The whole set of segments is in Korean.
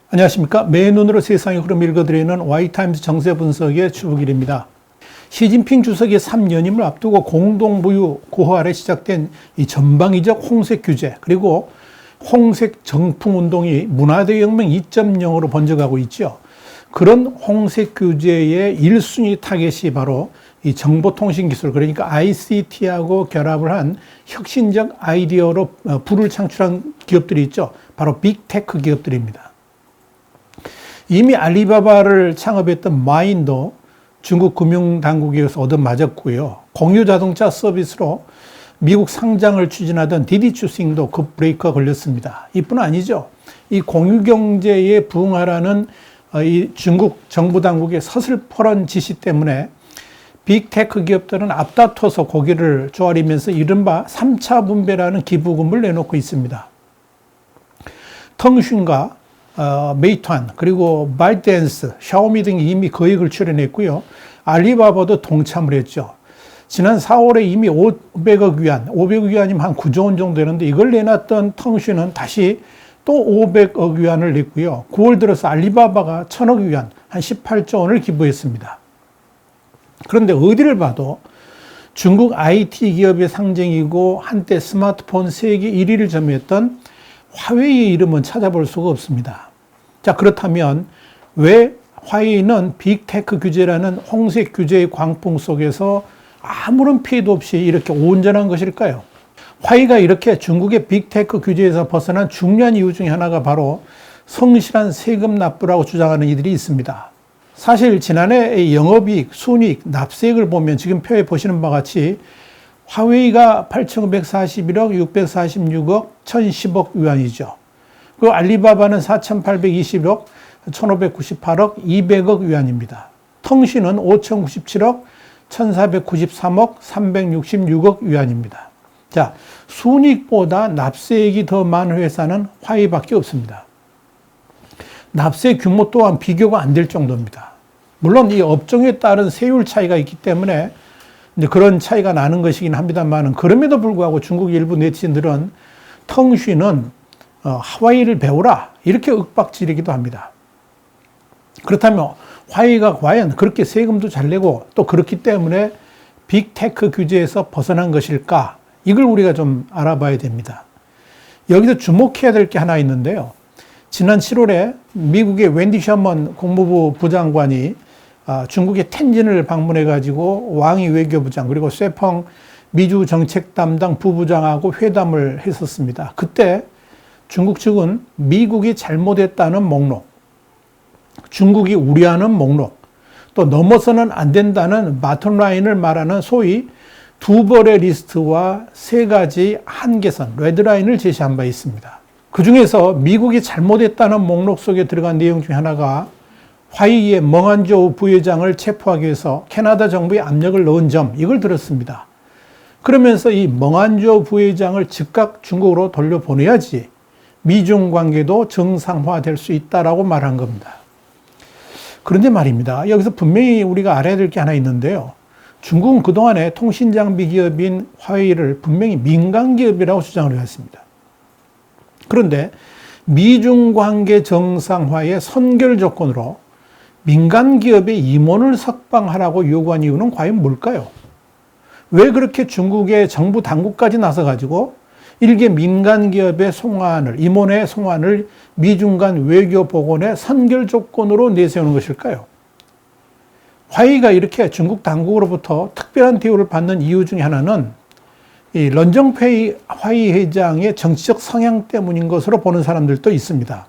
안녕하십니까. 맨눈으로 세상의 흐름 읽어드리는 와이타임스 정세 분석의 주북일입니다. 시진핑 주석의 3연임을 앞두고 공동부유 고호 아래 시작된 이 전방위적 홍색 규제, 그리고 홍색 정풍 운동이 문화대혁명 2.0으로 번져가고 있죠. 그런 홍색 규제의 1순위 타겟이 바로 이 정보통신기술, 그러니까 ICT하고 결합을 한 혁신적 아이디어로 부를 창출한 기업들이 있죠. 바로 빅테크 기업들입니다. 이미 알리바바를 창업했던 마인도 중국 금융당국에서 얻어맞았고요. 공유자동차 서비스로 미국 상장을 추진하던 디디추싱도 급 브레이크가 걸렸습니다. 이뿐 아니죠. 이 공유경제에 부응하라는 이 중국 정부 당국의 서슬퍼런 지시 때문에 빅테크 기업들은 앞다퉈서 고개를 조아리면서 이른바 3차 분배라는 기부금을 내놓고 있습니다. 腾讯과 메이트완, 그리고 바이트댄스, 샤오미 등이 이미 거액을 출연했고요. 알리바바도 동참을 했죠. 지난 4월에 이미 500억 위안, 500억 위안이면 한 9조 원 정도 되는데 이걸 내놨던 腾讯은 다시 또 500억 위안을 냈고요. 9월 들어서 알리바바가 1000억 위안, 한 18조 원을 기부했습니다. 그런데 어디를 봐도 중국 IT 기업의 상징이고 한때 스마트폰 세계 1위를 점유했던 화웨이의 이름은 찾아볼 수가 없습니다. 자, 그렇다면 왜 화웨이는 빅테크 규제라는 홍색 규제의 광풍 속에서 아무런 피해도 없이 이렇게 온전한 것일까요? 화웨이가 이렇게 중국의 빅테크 규제에서 벗어난 중요한 이유 중에 하나가 바로 성실한 세금 납부라고 주장하는 이들이 있습니다. 사실 지난해 영업이익, 순이익, 납세액을 보면 지금 표에 보시는 바와 같이 화웨이가 8,941억, 646억, 1,010억 위안이죠. 그리고 알리바바는 4,821억, 1,598억, 200억 위안입니다. 腾讯은 5,097억, 1,493억, 366억 위안입니다. 자, 순이익보다 납세액이 더 많은 회사는 화웨이밖에 없습니다. 납세 규모 또한 비교가 안 될 정도입니다. 물론 이 업종에 따른 세율 차이가 있기 때문에 이제 그런 차이가 나는 것이긴 합니다만, 그럼에도 불구하고 중국 일부 네티즌들은 腾讯은 화웨이를 배우라 이렇게 윽박지르기도 합니다. 그렇다면 화웨이가 과연 그렇게 세금도 잘 내고 또 그렇기 때문에 빅테크 규제에서 벗어난 것일까? 이걸 우리가 좀 알아봐야 됩니다. 여기서 주목해야 될 게 하나 있는데요. 지난 7월에 미국의 웬디 셔먼 국무부 부장관이 중국의 텐진을 방문해가지고 왕이 외교부장 그리고 쇠펑 미주 정책 담당 부부장하고 회담을 했었습니다. 그때 중국 측은 미국이 잘못했다는 목록, 중국이 우려하는 목록, 또 넘어서는 안 된다는 바톤라인을 말하는 소위 두 벌의 리스트와 세 가지 한계선, 레드라인을 제시한 바 있습니다. 그 중에서 미국이 잘못했다는 목록 속에 들어간 내용 중 하나가 화웨이의 멍한조 부회장을 체포하기 위해서 캐나다 정부에 압력을 넣은 점, 이걸 들었습니다. 그러면서 이 멍한조 부회장을 즉각 중국으로 돌려보내야지 미중 관계도 정상화될 수 있다라고 말한 겁니다. 그런데 말입니다. 여기서 분명히 우리가 알아야 될 게 하나 있는데요. 중국은 그동안에 통신장비 기업인 화웨이를 분명히 민간 기업이라고 주장을 해왔습니다. 그런데 미중 관계 정상화의 선결 조건으로 민간 기업의 임원을 석방하라고 요구한 이유는 과연 뭘까요? 왜 그렇게 중국의 정부 당국까지 나서가지고 일개 민간 기업의 송환을, 임원의 송환을 미중 간 외교 복원의 선결 조건으로 내세우는 것일까요? 화웨이가 이렇게 중국 당국으로부터 특별한 대우를 받는 이유 중에 하나는 이 런정페이 화웨이 회장의 정치적 성향 때문인 것으로 보는 사람들도 있습니다.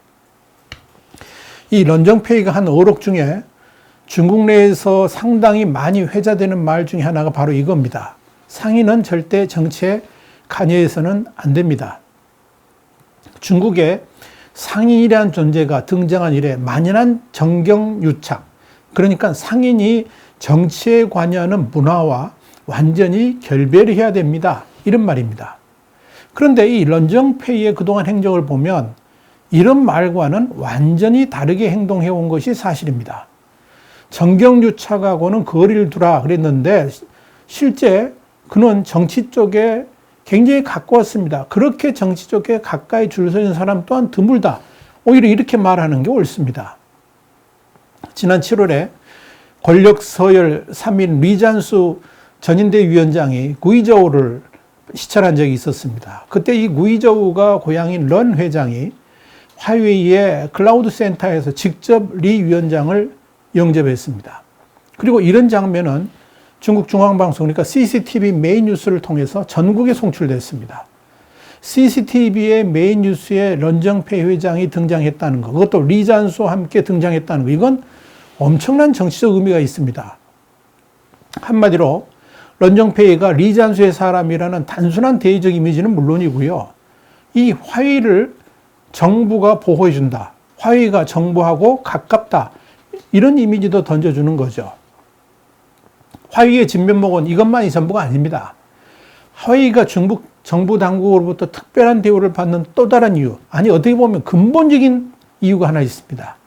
이 런정페이가 한 어록 중에 중국 내에서 상당히 많이 회자되는 말 중에 하나가 바로 이겁니다. 상인은 절대 정치에 관여해서는 안 됩니다. 중국에 상인이라는 존재가 등장한 이래 만연한 정경유착, 그러니까 상인이 정치에 관여하는 문화와 완전히 결별을 해야 됩니다. 이런 말입니다. 그런데 이 런정페이의 그동안 행적을 보면 이런 말과는 완전히 다르게 행동해온 것이 사실입니다. 정경유착하고는 거리를 두라 그랬는데 실제 그는 정치 쪽에 굉장히 가까웠습니다. 그렇게 정치 쪽에 가까이 줄 서 있는 사람 또한 드물다. 오히려 이렇게 말하는 게 옳습니다. 지난 7월에 권력 서열 3인 리잔수 전인대 위원장이 구이저우를 시찰한 적이 있었습니다. 그때 이 구이저우가 고향인 런 회장이 화웨이의 클라우드 센터에서 직접 리 위원장을 영접했습니다. 그리고 이런 장면은 중국 중앙방송, 그러니까 CCTV 메인 뉴스를 통해서 전국에 송출됐습니다. CCTV의 메인 뉴스에 런정페이 회장이 등장했다는 것, 그것도 리잔수와 함께 등장했다는 것, 이건 엄청난 정치적 의미가 있습니다. 한마디로 런정페이가 리잔수의 사람이라는 단순한 대의적 이미지는 물론이고요. 이 화웨이를 정부가 보호해준다, 화웨이가 정부하고 가깝다, 이런 이미지도 던져주는 거죠. 화웨이의 진면목은 이것만이 전부가 아닙니다. 화웨이가 중국 정부 당국으로부터 특별한 대우를 받는 또 다른 이유, 아니 어떻게 보면 근본적인 이유가 하나 있습니다.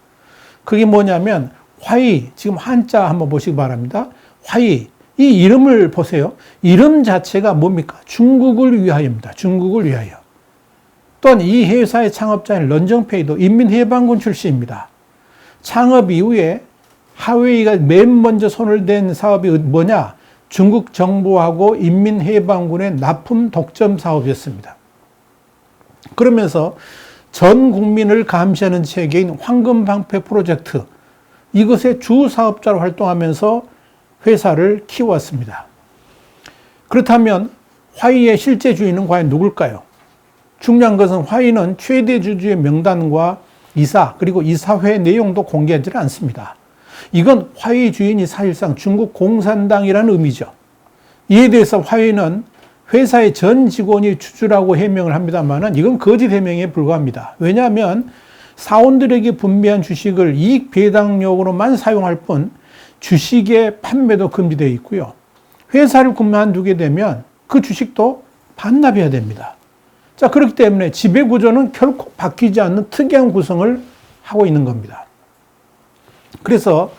그게 뭐냐면 화웨이, 지금 한자 한번 보시기 바랍니다. 화웨이, 이 이름을 보세요. 이름 자체가 뭡니까? 중국을 위하여입니다. 중국을 위하여. 또한 이 회사의 창업자인 런정페이도 인민해방군 출신입니다. 창업 이후에 화웨이가 맨 먼저 손을 댄 사업이 뭐냐? 중국 정부하고 인민해방군의 납품 독점 사업이었습니다. 그러면서 전 국민을 감시하는 체계인 황금방패 프로젝트, 이것의 주 사업자로 활동하면서 회사를 키워왔습니다. 그렇다면 화웨이의 실제 주인은 과연 누굴까요? 중요한 것은 화웨이는 최대 주주의 명단과 이사, 그리고 이사회 내용도 공개하지 않습니다. 이건 화웨이 주인이 사실상 중국 공산당이라는 의미죠. 이에 대해서 화웨이는 회사의 전 직원이 주주라고 해명을 합니다만 이건 거짓 해명에 불과합니다. 왜냐하면 사원들에게 분배한 주식을 이익 배당용으로만 사용할 뿐 주식의 판매도 금지되어 있고요. 회사를 그만두게 되면 그 주식도 반납해야 됩니다. 자, 그렇기 때문에 지배 구조는 결코 바뀌지 않는 특이한 구성을 하고 있는 겁니다. 그래서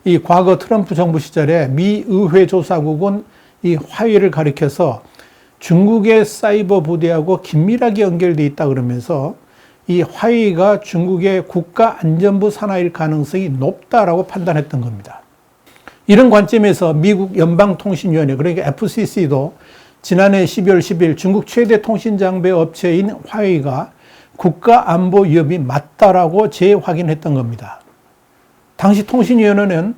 이 과거 트럼프 정부 시절에 미 의회 조사국은 이 화웨이를 가리켜서 중국의 사이버 부대하고 긴밀하게 연결되어 있다 그러면서 이 화웨이가 중국의 국가안전부 산하일 가능성이 높다라고 판단했던 겁니다. 이런 관점에서 미국 연방통신위원회, 그러니까 FCC도 지난해 12월 10일 중국 최대 통신장비 업체인 화웨이가 국가안보 위협이 맞다라고 재확인했던 겁니다. 당시 통신위원회는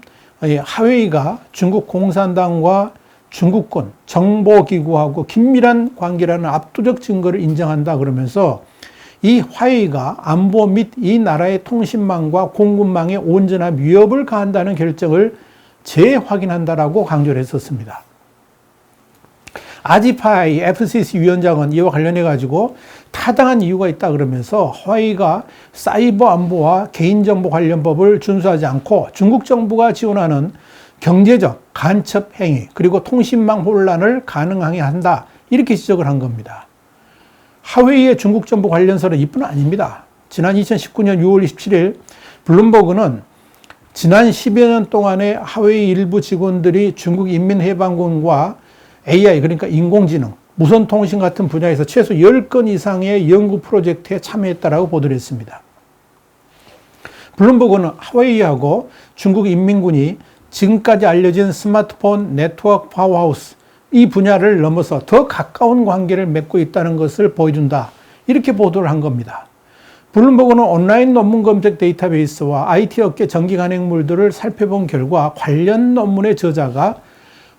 화웨이가 중국 공산당과 중국군, 정보기구하고 긴밀한 관계라는 압도적 증거를 인정한다 그러면서 이 화웨이가 안보 및 이 나라의 통신망과 공군망에 온전한 위협을 가한다는 결정을 재확인한다라고 강조를 했었습니다. 아지파이 FCC 위원장은 이와 관련해 가지고 타당한 이유가 있다 그러면서 화웨이가 사이버 안보와 개인정보 관련법을 준수하지 않고 중국 정부가 지원하는 경제적 간첩 행위 그리고 통신망 혼란을 가능하게 한다, 이렇게 지적을 한 겁니다. 화웨이의 중국 정부 관련설은 이뿐 아닙니다. 지난 2019년 6월 27일 블룸버그는 지난 10여 년 동안에 화웨이 일부 직원들이 중국 인민해방군과 AI, 그러니까 인공지능, 무선통신 같은 분야에서 최소 10건 이상의 연구 프로젝트에 참여했다라고 보도를 했습니다. 블룸버그는 화웨이하고 중국 인민군이 지금까지 알려진 스마트폰 네트워크 파워하우스, 이 분야를 넘어서 더 가까운 관계를 맺고 있다는 것을 보여준다, 이렇게 보도를 한 겁니다. 블룸버그는 온라인 논문 검색 데이터베이스와 IT 업계 정기 간행물들을 살펴본 결과 관련 논문의 저자가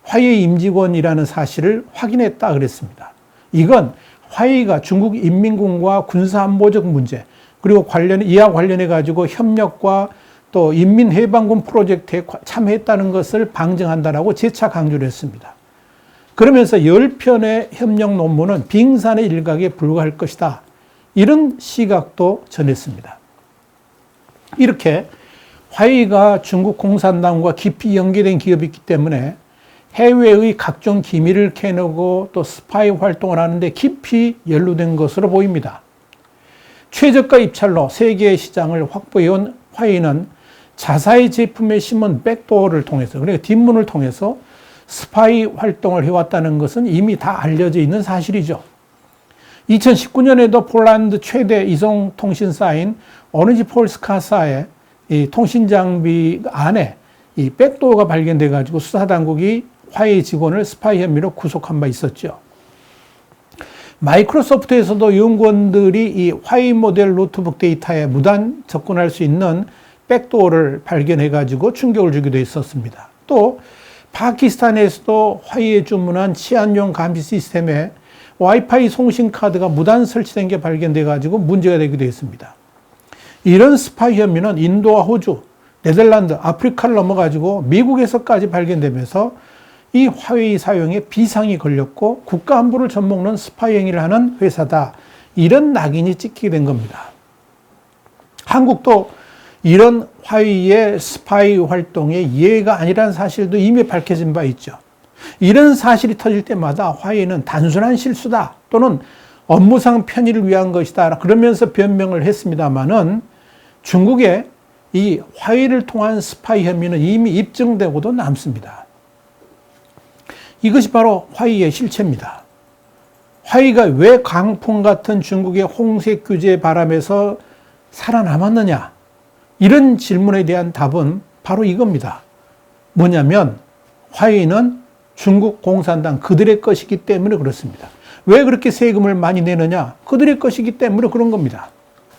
화웨이 임직원이라는 사실을 확인했다 그랬습니다. 이건 화웨이가 중국 인민군과 군사안보적 문제, 그리고 이와 관련해 가지고 협력과 또 인민해방군 프로젝트에 참여했다는 것을 방증한다라고 재차 강조를 했습니다. 그러면서 10편의 협력 논문은 빙산의 일각에 불과할 것이다, 이런 시각도 전했습니다. 이렇게 화웨이가 중국 공산당과 깊이 연계된 기업이기 때문에 해외의 각종 기밀을 캐내고 또 스파이 활동을 하는데 깊이 연루된 것으로 보입니다. 최저가 입찰로 세계의 시장을 확보해온 화웨이는 자사의 제품에 심은 백도어를 통해서, 그러니까 뒷문을 통해서 스파이 활동을 해왔다는 것은 이미 다 알려져 있는 사실이죠. 2019년에도 폴란드 최대 이송통신사인 오렌지 폴스카사의 이 통신장비 안에 이 백도어가 발견돼 가지고 수사당국이 화웨이 직원을 스파이 혐의로 구속한 바 있었죠. 마이크로소프트에서도 연구원들이 이 화웨이 모델 노트북 데이터에 무단 접근할 수 있는 백도어를 발견해 가지고 충격을 주기도 했었습니다. 또 파키스탄에서도 화웨이에 주문한 치안용 감시 시스템에 와이파이 송신 카드가 무단 설치된 게 발견돼 가지고 문제가 되기도 했습니다. 이런 스파이 혐의는 인도와 호주, 네덜란드, 아프리카를 넘어가지고 미국에서까지 발견되면서 이 화웨이 사용에 비상이 걸렸고 국가 안보를 젖먹는 스파이 행위를 하는 회사다. 이런 낙인이 찍히게 된 겁니다. 한국도 이런 화웨이의 스파이 활동의 예가 아니라는 사실도 이미 밝혀진 바 있죠. 이런 사실이 터질 때마다 화웨이는 단순한 실수다 또는 업무상 편의를 위한 것이다 그러면서 변명을 했습니다마는 중국의 이 화웨이를 통한 스파이 혐의는 이미 입증되고도 남습니다. 이것이 바로 화웨이의 실체입니다. 화웨이가 왜 강풍 같은 중국의 홍색 규제 바람에서 살아남았느냐? 이런 질문에 대한 답은 바로 이겁니다. 뭐냐면 화웨이는 중국 공산당 그들의 것이기 때문에 그렇습니다. 왜 그렇게 세금을 많이 내느냐? 그들의 것이기 때문에 그런 겁니다.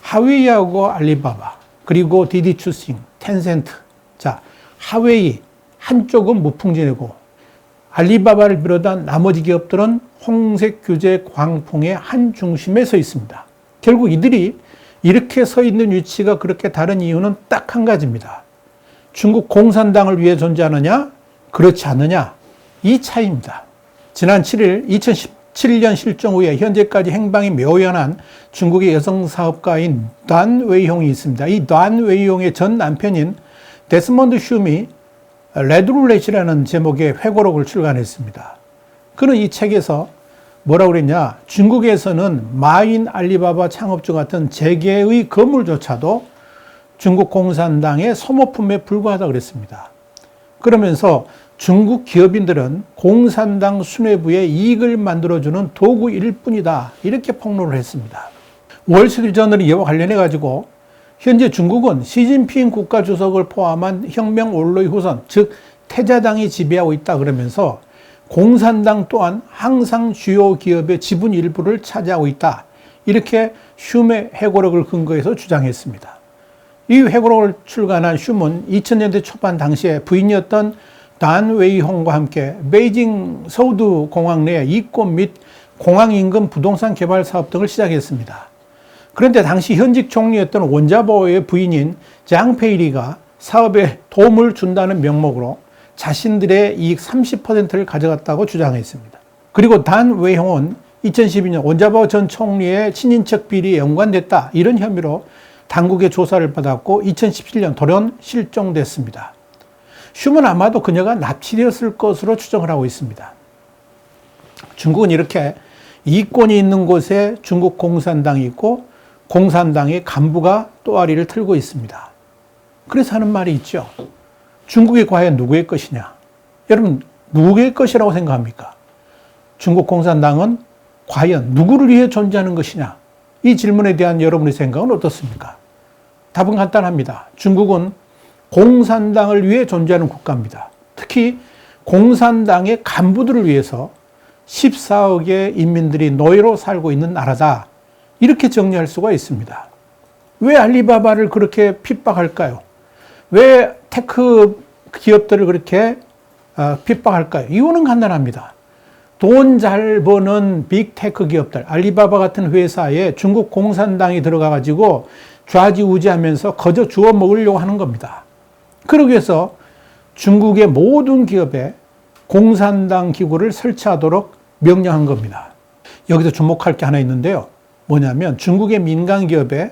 화웨이하고 알리바바, 그리고 디디추싱, 텐센트. 자, 화웨이 한쪽은 무풍지내고 알리바바를 비롯한 나머지 기업들은 홍색 규제 광풍의 한 중심에 서 있습니다. 결국 이들이 이렇게 서 있는 위치가 그렇게 다른 이유는 딱 한 가지입니다. 중국 공산당을 위해 존재하느냐? 그렇지 않느냐? 이 차이입니다. 지난 7일 2017년 실종 후에 현재까지 행방이 묘연한 중국의 여성 사업가인 단 웨이홍이 있습니다. 이 단 웨이홍의 전 남편인 데스몬드 슈미 레드룰렛이라는 제목의 회고록을 출간했습니다. 그는 이 책에서 뭐라고 그랬냐? 중국에서는 마인 알리바바 창업주 같은 재계의 건물조차도 중국 공산당의 소모품에 불과하다고 그랬습니다. 그러면서 중국 기업인들은 공산당 수뇌부의 이익을 만들어주는 도구일 뿐이다. 이렇게 폭로를 했습니다. 월스트리트저널이 이와 관련해 가지고 현재 중국은 시진핑 국가주석을 포함한 혁명 원로의 후손, 즉 태자당이 지배하고 있다 그러면서 공산당 또한 항상 주요 기업의 지분 일부를 차지하고 있다. 이렇게 슈의 회고록을 근거해서 주장했습니다. 이 회고록을 출간한 슈는 2000년대 초반 당시에 부인이었던 단 웨이홍과 함께 베이징 서우드 공항 내 이권 및 공항 인근 부동산 개발 사업 등을 시작했습니다. 그런데 당시 현직 총리였던 원자보의 부인인 장페이리가 사업에 도움을 준다는 명목으로 자신들의 이익 30%를 가져갔다고 주장했습니다. 그리고 단 웨이홍은 2012년 원자보 전 총리의 친인척 비리에 연관됐다. 이런 혐의로 당국의 조사를 받았고 2017년 돌연 실종됐습니다. 슈는 아마도 그녀가 납치되었을 것으로 추정을 하고 있습니다. 중국은 이렇게 이권이 있는 곳에 중국 공산당이 있고 공산당의 간부가 또아리를 틀고 있습니다. 그래서 하는 말이 있죠. 중국이 과연 누구의 것이냐? 여러분, 누구의 것이라고 생각합니까? 중국 공산당은 과연 누구를 위해 존재하는 것이냐? 이 질문에 대한 여러분의 생각은 어떻습니까? 답은 간단합니다. 중국은 공산당을 위해 존재하는 국가입니다. 특히 공산당의 간부들을 위해서 14억의 인민들이 노예로 살고 있는 나라다. 이렇게 정리할 수가 있습니다. 왜 알리바바를 그렇게 핍박할까요? 왜 테크 기업들을 그렇게 핍박할까요? 이유는 간단합니다. 돈 잘 버는 빅테크 기업들, 알리바바 같은 회사에 중국 공산당이 들어가가지고 좌지우지하면서 거저 주워 먹으려고 하는 겁니다. 그러기 위해서 중국의 모든 기업에 공산당 기구를 설치하도록 명령한 겁니다. 여기서 주목할 게 하나 있는데요. 뭐냐면 중국의 민간 기업에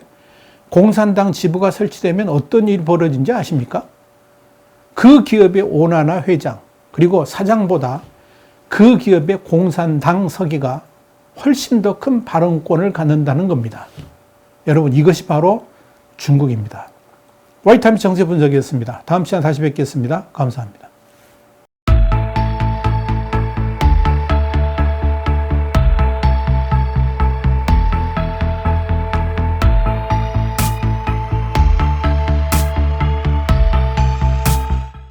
공산당 지부가 설치되면 어떤 일이 벌어진지 아십니까? 그 기업의 오너나 회장 그리고 사장보다 그 기업의 공산당 서기가 훨씬 더 큰 발언권을 갖는다는 겁니다. 여러분, 이것이 바로 중국입니다. 와이타임스 정세 분석이었습니다. 다음 시간에 다시 뵙겠습니다. 감사합니다.